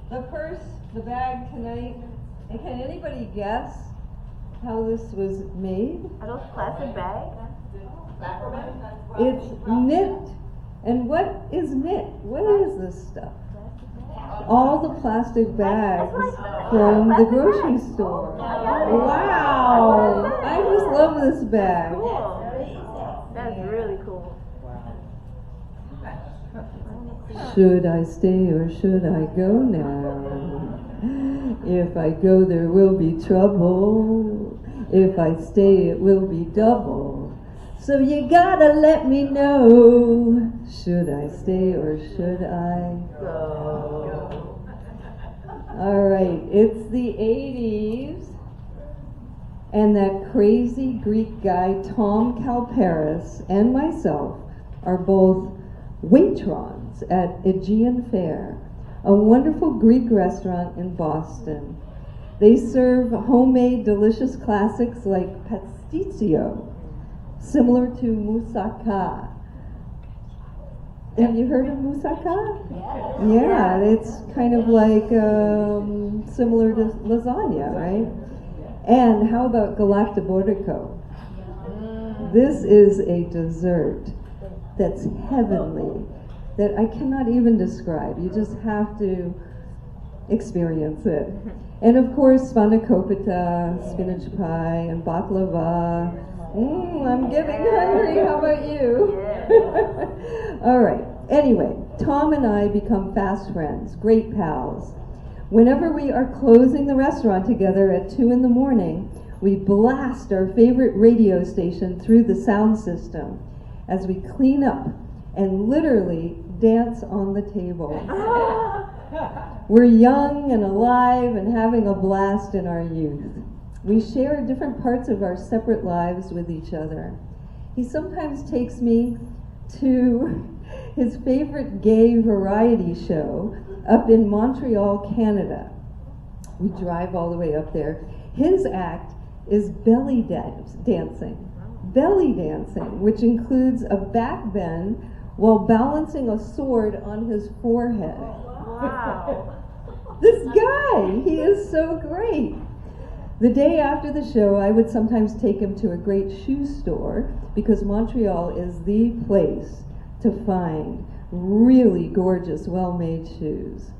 The purse, the bag tonight, and can anybody guess how this was made? Are those plastic bags? It's knit. And what is knit? What is this stuff? All the plastic bags from the grocery store. Wow! I just love this bag. Cool. That's really cool. Should I stay or should I go now? If I go, there will be trouble. If I stay, it will be double. So you gotta let me know. Should I stay or should I go? All right, it's the 80s. And that crazy Greek guy, Tom Kalparis, and myself are both waitrons at Aegean Fair, a wonderful Greek restaurant in Boston. They serve homemade delicious classics like pasticcio, similar to moussaka. Have you heard of moussaka? Yeah, it's kind of like similar to lasagna, right? And how about galactoborico? This is a dessert that's heavenly, that I cannot even describe. You just have to experience it. And of course, spanakopita, spinach pie, and baklava. I'm getting hungry. How about you? All right. Anyway, Tom and I become fast friends, great pals. Whenever we are closing the restaurant together at 2 in the morning, we blast our favorite radio station through the sound system as we clean up and literally dance on the table. We're young and alive and having a blast in our youth. We share different parts of our separate lives with each other. He sometimes takes me to his favorite gay variety show up in Montreal, Canada. We drive all the way up there. His act is belly dancing, which includes a back bend while balancing a sword on his forehead. Wow. This guy, he is so great. The day after the show, I would sometimes take him to a great shoe store because Montreal is the place to find really gorgeous, well-made shoes.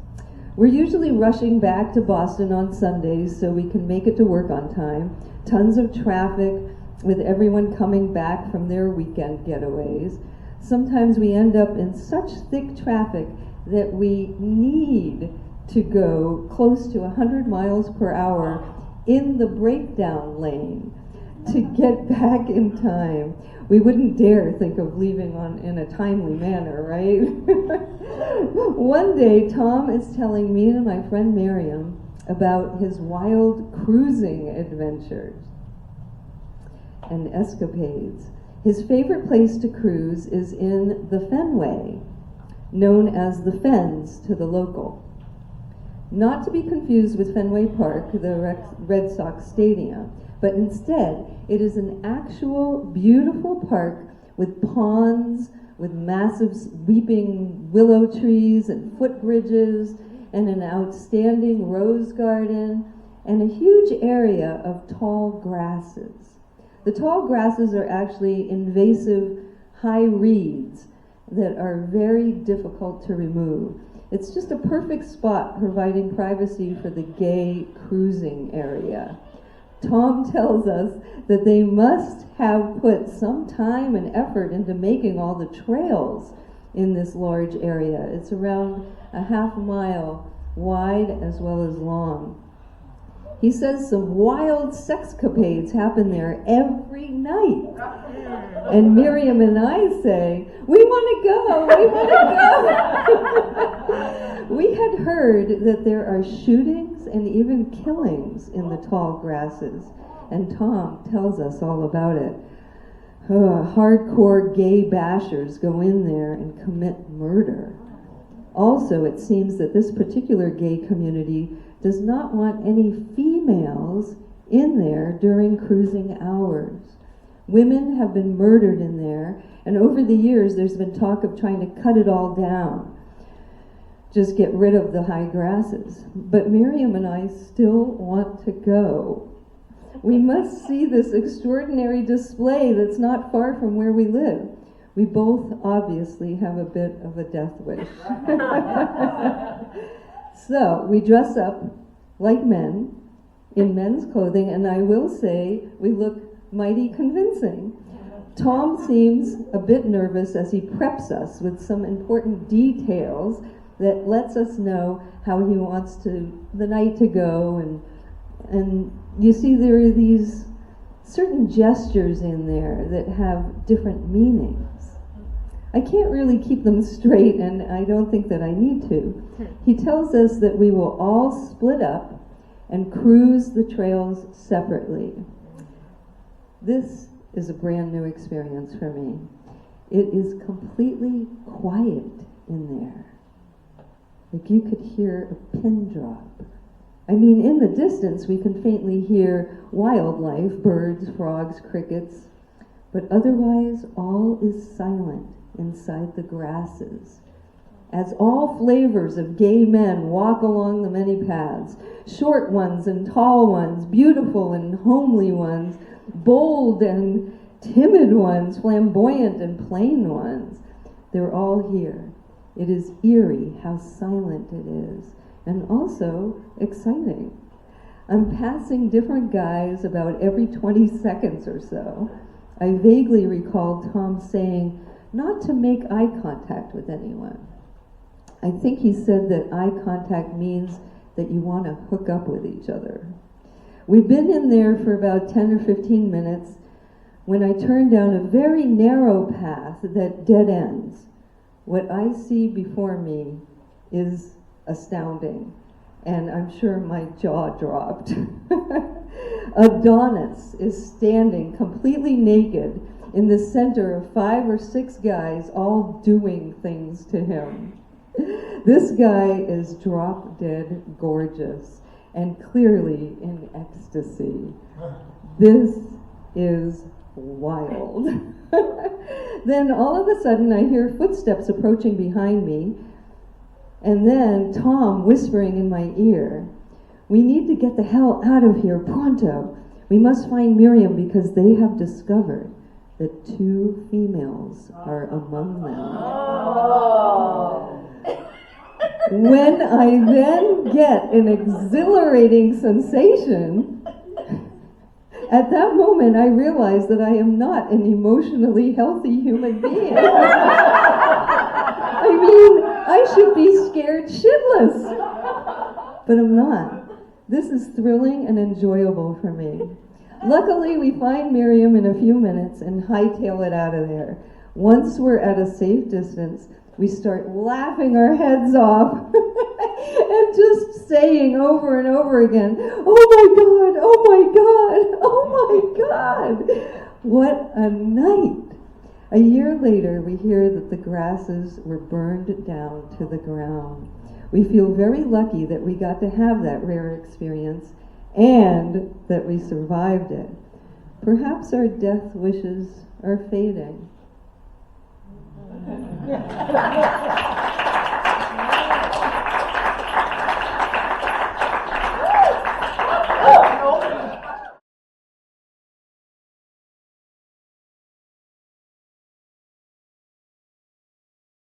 We're usually rushing back to Boston on Sundays so we can make it to work on time. Tons of traffic with everyone coming back from their weekend getaways. Sometimes we end up in such thick traffic that we need to go close to 100 miles per hour in the breakdown lane to get back in time. We wouldn't dare think of leaving in a timely manner, right? One day, Tom is telling me and my friend Miriam about his wild cruising adventures and escapades. His favorite place to cruise is in the Fenway, known as the Fens to the local. Not to be confused with Fenway Park, the Red Sox stadium, but instead it is an actual beautiful park with ponds, with massive weeping willow trees and footbridges, and an outstanding rose garden, and a huge area of tall grasses. The tall grasses are actually invasive high reeds that are very difficult to remove. It's just a perfect spot providing privacy for the gay cruising area. Tom tells us that they must have put some time and effort into making all the trails in this large area. It's around a half mile wide as well as long. He says some wild sexcapades happen there every night. And Miriam and I say, we want to go. We had heard that there are shootings and even killings in the tall grasses, and Tom tells us all about it. Hardcore gay bashers go in there and commit murder. Also, it seems that this particular gay community does not want any females in there during cruising hours. Women have been murdered in there, and over the years there's been talk of trying to cut it all down. just get rid of the high grasses. But Miriam and I still want to go. We must see this extraordinary display that's not far from where we live. We both obviously have a bit of a death wish. So we dress up like men, in men's clothing, and I will say we look mighty convincing. Tom seems a bit nervous as he preps us with some important details that lets us know how he wants the night to go, and you see there are these certain gestures in there that have different meanings. I can't really keep them straight, and I don't think that I need to. He tells us that we will all split up and cruise the trails separately. This is a brand new experience for me. It is completely quiet in there. Like you could hear a pin drop. I mean, in the distance we can faintly hear wildlife, birds, frogs, crickets, but otherwise all is silent inside the grasses, as all flavors of gay men walk along the many paths, short ones and tall ones, beautiful and homely ones, bold and timid ones, flamboyant and plain ones. They're all here. It is eerie how silent it is, and also exciting. I'm passing different guys about every 20 seconds or so. I vaguely recall Tom saying not to make eye contact with anyone. I think he said that eye contact means that you want to hook up with each other. We've been in there for about 10 or 15 minutes when I turn down a very narrow path that dead ends. What I see before me is astounding, and I'm sure my jaw dropped. Adonis is standing completely naked in the center of 5 or 6 guys all doing things to him. This guy is drop dead gorgeous and clearly in ecstasy. This is wild. Then all of a sudden I hear footsteps approaching behind me, and then Tom whispering in my ear, "We need to get the hell out of here pronto. We must find Miriam because they have discovered that 2 females are among them." When I then get an exhilarating sensation, at that moment I realize that I am not an emotionally healthy human being. I mean, I should be scared shitless. But I'm not. This is thrilling and enjoyable for me. Luckily, we find Miriam in a few minutes and hightail it out of there. Once we're at a safe distance, we start laughing our heads off and just saying over and over again, "Oh my God, oh my God, oh my God." What a night. A year later, we hear that the grasses were burned down to the ground. We feel very lucky that we got to have that rare experience and that we survived it. Perhaps our death wishes are fading.